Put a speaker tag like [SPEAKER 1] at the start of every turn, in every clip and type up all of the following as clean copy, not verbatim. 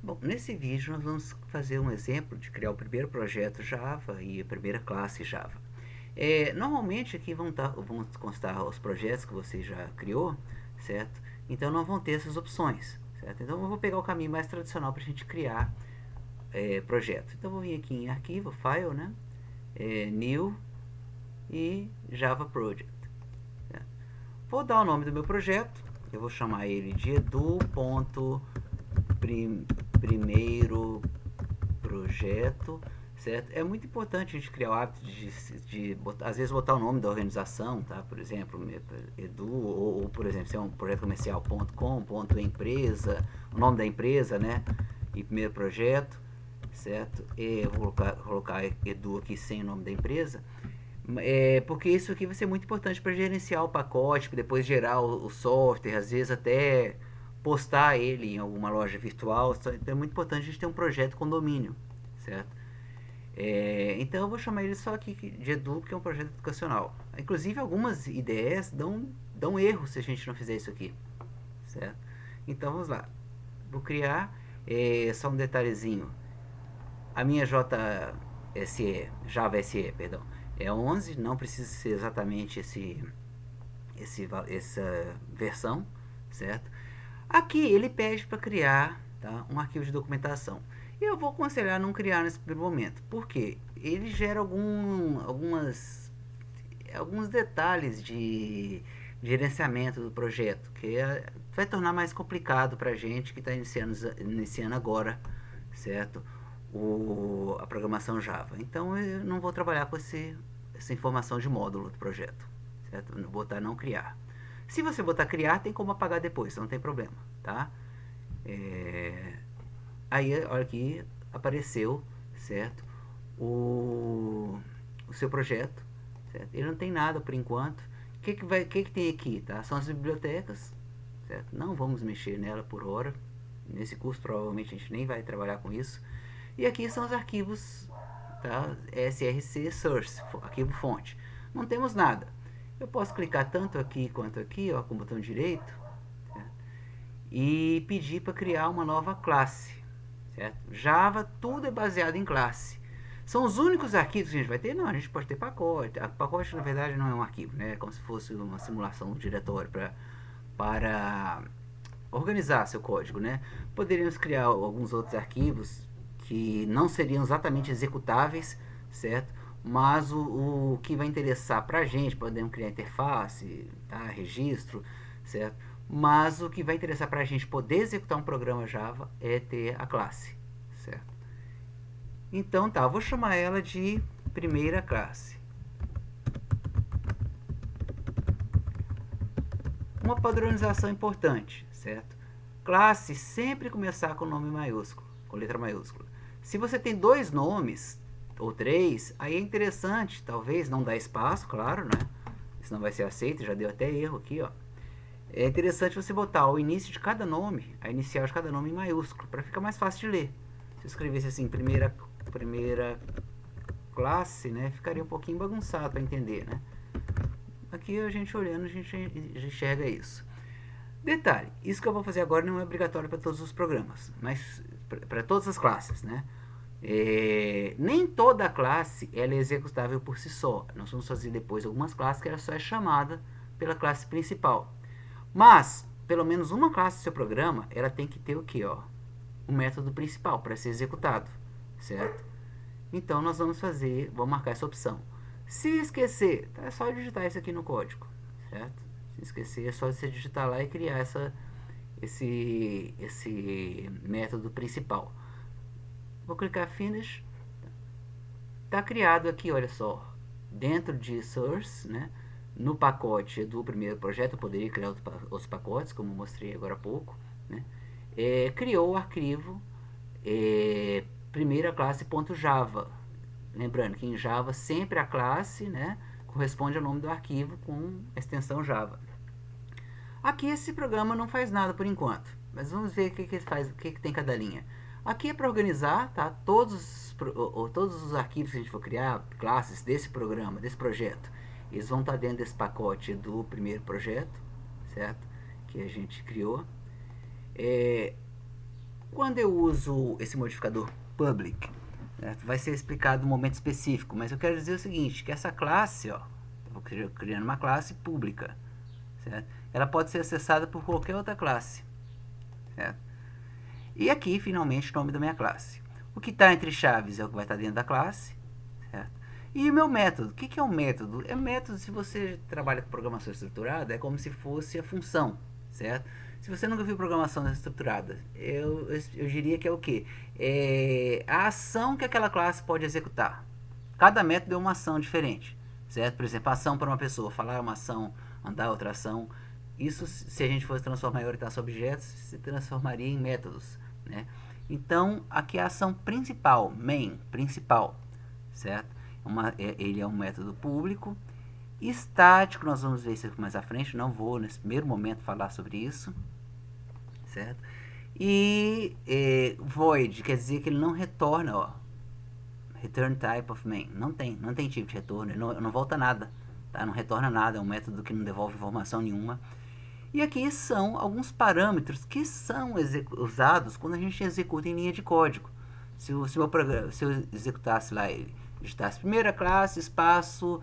[SPEAKER 1] Bom, nesse vídeo nós vamos fazer um exemplo de criar o primeiro projeto Java e a primeira classe Java. Normalmente aqui vão constar os projetos que você já criou, certo? Então não vão ter essas opções, certo? Então eu vou pegar o caminho mais tradicional para a gente criar projeto. Então eu vou vir aqui em arquivo, file, né? New e Java Project. Certo? Vou dar o nome do meu projeto, eu vou chamar ele de edu.primeiro projeto, certo? É muito importante a gente criar o hábito de botar, às vezes botar o nome da organização, tá? Por exemplo, Edu, ou por exemplo, se é um projeto comercial.com, .empresa, o nome da empresa, né? E primeiro projeto, certo? E eu vou colocar Edu aqui sem o nome da empresa, porque isso aqui vai ser muito importante para gerenciar o pacote, para depois gerar o software, às vezes até postar ele em alguma loja virtual. Então é muito importante a gente ter um projeto com domínio, certo? Então eu vou chamar ele só aqui de Edu, que é um projeto educacional. Inclusive algumas ideias dão erro se a gente não fizer isso aqui, certo? Então vamos lá. Vou criar só um detalhezinho. A minha JSE, Java SE, perdão, é 11, não precisa ser exatamente essa versão, certo? Aqui ele pede para criar, tá, um arquivo de documentação. Eu vou aconselhar não criar nesse primeiro momento, porque ele gera alguns detalhes de gerenciamento do projeto, que vai tornar mais complicado para a gente que está iniciando agora, certo? A programação Java. Então eu não vou trabalhar com essa informação de módulo do projeto, certo? Vou botar não criar. Se você botar criar, tem como apagar depois, não tem problema, tá? Aí, olha aqui, apareceu, certo? O seu projeto, certo? Ele não tem nada por enquanto. O que tem aqui, tá? São as bibliotecas, certo? Não vamos mexer nela por hora. Nesse curso provavelmente a gente nem vai trabalhar com isso. E aqui são os arquivos, tá? src source, arquivo fonte. Não temos nada. Eu posso clicar tanto aqui quanto aqui, ó, com o botão direito, certo? E pedir para criar uma nova classe, certo? Java, tudo é baseado em classe. São os únicos arquivos que a gente vai ter? Não, a gente pode ter pacote. A pacote, na verdade, não é um arquivo, né? É como se fosse uma simulação do diretório para organizar seu código, né? Poderíamos criar alguns outros arquivos que não seriam exatamente executáveis, certo? Mas o que vai interessar para a gente, podemos criar interface, tá? Registro, certo? Mas o que vai interessar para a gente poder executar um programa Java é ter a classe, certo? Então tá, vou chamar ela de primeira classe. Uma padronização importante, certo? Classe sempre começar com nome maiúsculo, com letra maiúscula. Se você tem dois nomes ou três, aí é interessante, talvez não dar espaço, claro, né? Isso não vai ser aceito, já deu até erro aqui, ó. É interessante você botar o início de cada nome, a inicial de cada nome em maiúsculo, para ficar mais fácil de ler. Se eu escrevesse assim, primeira classe, né, ficaria um pouquinho bagunçado para entender, né? Aqui a gente olhando, a gente enxerga isso. Detalhe, isso que eu vou fazer agora não é obrigatório para todos os programas, mas para todas as classes, né? Nem toda classe ela é executável por si só. Nós vamos fazer depois algumas classes que ela só é chamada pela classe principal. Mas, pelo menos uma classe do seu programa, ela tem que ter o que, ó? O método principal para ser executado, certo? Então nós vamos marcar essa opção. Se esquecer, é só digitar isso aqui no código, certo? Se esquecer, é só você digitar lá e criar esse método principal. Vou clicar Finish. Está criado aqui, olha só, dentro de Source, né? No pacote do primeiro projeto, eu poderia criar outros pacotes, como mostrei agora há pouco, né? Criou o arquivo primeira classe.java. Lembrando que em Java sempre a classe, né, corresponde ao nome do arquivo com a extensão Java. Aqui esse programa não faz nada por enquanto, mas vamos ver o que faz, o que tem cada linha. Aqui é para organizar, tá? Todos os arquivos que a gente for criar, classes desse programa, desse projeto, eles vão estar dentro desse pacote do primeiro projeto, certo? Que a gente criou. Quando eu uso esse modificador public, vai ser explicado num momento específico, mas eu quero dizer o seguinte, que essa classe, ó, eu vou criando uma classe pública, certo? Ela pode ser acessada por qualquer outra classe, certo? E aqui, finalmente, o nome da minha classe. O que está entre chaves é o que vai estar dentro da classe, certo? E o meu método, o que é um método? É método, se você trabalha com programação estruturada, é como se fosse a função, certo? Se você nunca viu programação estruturada, eu diria que é o quê? É a ação que aquela classe pode executar. Cada método é uma ação diferente, certo? Por exemplo, ação para uma pessoa, falar é uma ação, andar é outra ação. Isso, se a gente fosse transformar e orientar objetos, se transformaria em métodos, né? Então, aqui é a ação principal, main, principal, certo? Ele é um método público. Estático, nós vamos ver isso mais à frente, não vou nesse primeiro momento falar sobre isso, certo? E void, quer dizer que ele não retorna, ó, return type of main, não tem tipo de retorno, ele não volta nada, tá? Não retorna nada, é um método que não devolve informação nenhuma. E aqui são alguns parâmetros que são usados quando a gente executa em linha de código. Se eu executasse lá, ele digitasse primeira classe, espaço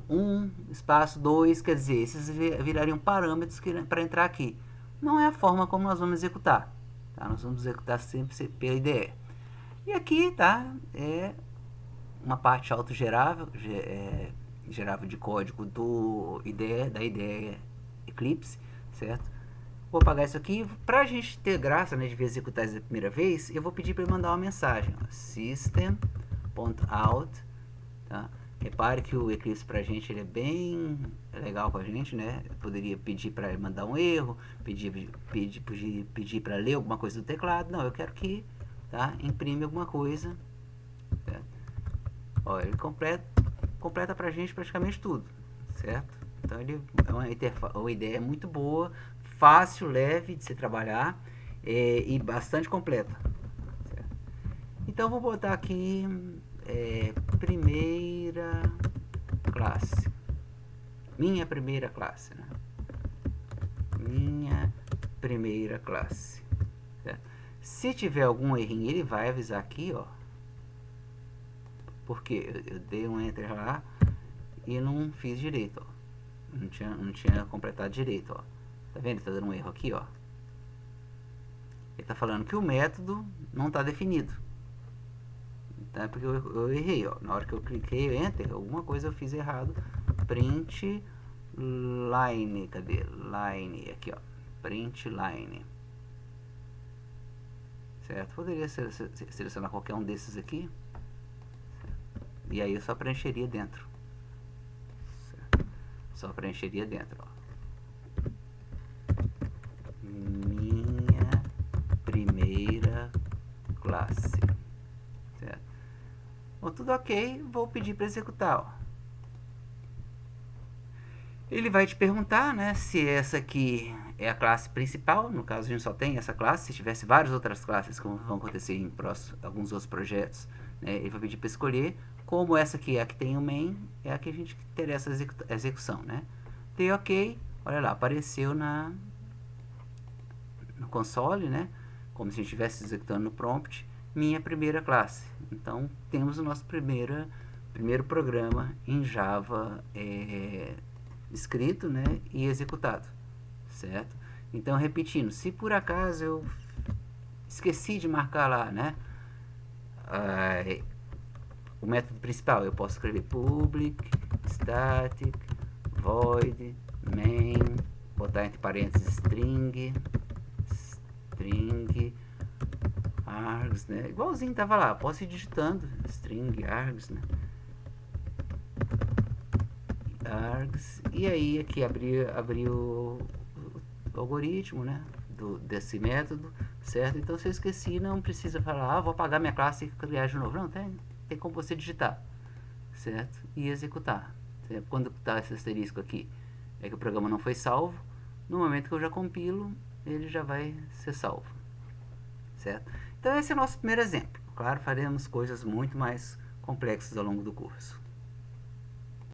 [SPEAKER 1] 1, espaço 2, quer dizer, esses virariam parâmetros para entrar aqui. Não é a forma como nós vamos executar, tá? Nós vamos executar sempre pela IDE. E aqui, tá, é uma parte autogerável, gerável de código da IDE Eclipse, certo? Vou apagar isso aqui. Para a gente ter graça, né, de executar isso da primeira vez, eu vou pedir para ele mandar uma mensagem, system.out, tá? Repare que o Eclipse pra gente ele é bem legal com a gente, né? Eu poderia pedir para ele mandar um erro, pedir para ler alguma coisa do teclado. Não, eu quero que, tá, imprime alguma coisa, certo? Ó, ele completa pra gente praticamente tudo, certo? Então ele é uma ideia muito boa, fácil, leve de se trabalhar, e bastante completa, certo? Então vou botar aqui primeira classe, minha primeira classe, né? Minha primeira classe, certo? Se tiver algum errinho, ele vai avisar aqui, ó, porque eu dei um enter lá e não fiz direito, ó. Não tinha completado direito, ó. Tá vendo? Tá dando um erro aqui, ó. Ele tá falando que o método não tá definido. Tá? Porque eu errei, ó. Na hora que eu cliquei enter, alguma coisa eu fiz errado. Print line, cadê? Line, aqui, ó. Print line. Certo? Poderia selecionar qualquer um desses aqui. E aí eu só preencheria dentro. Só preencheria dentro, ó. Minha primeira classe, certo? Bom, tudo ok, vou pedir para executar, ó. Ele vai te perguntar, né, se essa aqui é a classe principal. No caso a gente só tem essa classe. Se tivesse várias outras classes, como vão acontecer em alguns outros projetos, né, ele vai pedir para escolher. Como essa aqui é a que tem o main, é a que a gente interessa a execução, né? Dei ok, olha lá, apareceu no console, né? Como se a gente estivesse executando no prompt, minha primeira classe. Então, temos o nosso primeiro programa em Java escrito, né? E executado, certo? Então, repetindo, se por acaso eu esqueci de marcar lá, né? O método principal, eu posso escrever public, static, void, main, botar entre parênteses string, args, né? Igualzinho tava lá, posso ir digitando string, args, né? Args, e aí aqui abrir o algoritmo, né? Desse método, certo? Então se eu esqueci, não precisa falar, vou apagar minha classe e criar de novo. Não, tem como você digitar, certo? E executar, certo? Quando está esse asterisco aqui, é que o programa não foi salvo. No momento que eu já compilo, ele já vai ser salvo, certo? Então esse é o nosso primeiro exemplo. Claro, faremos coisas muito mais complexas ao longo do curso.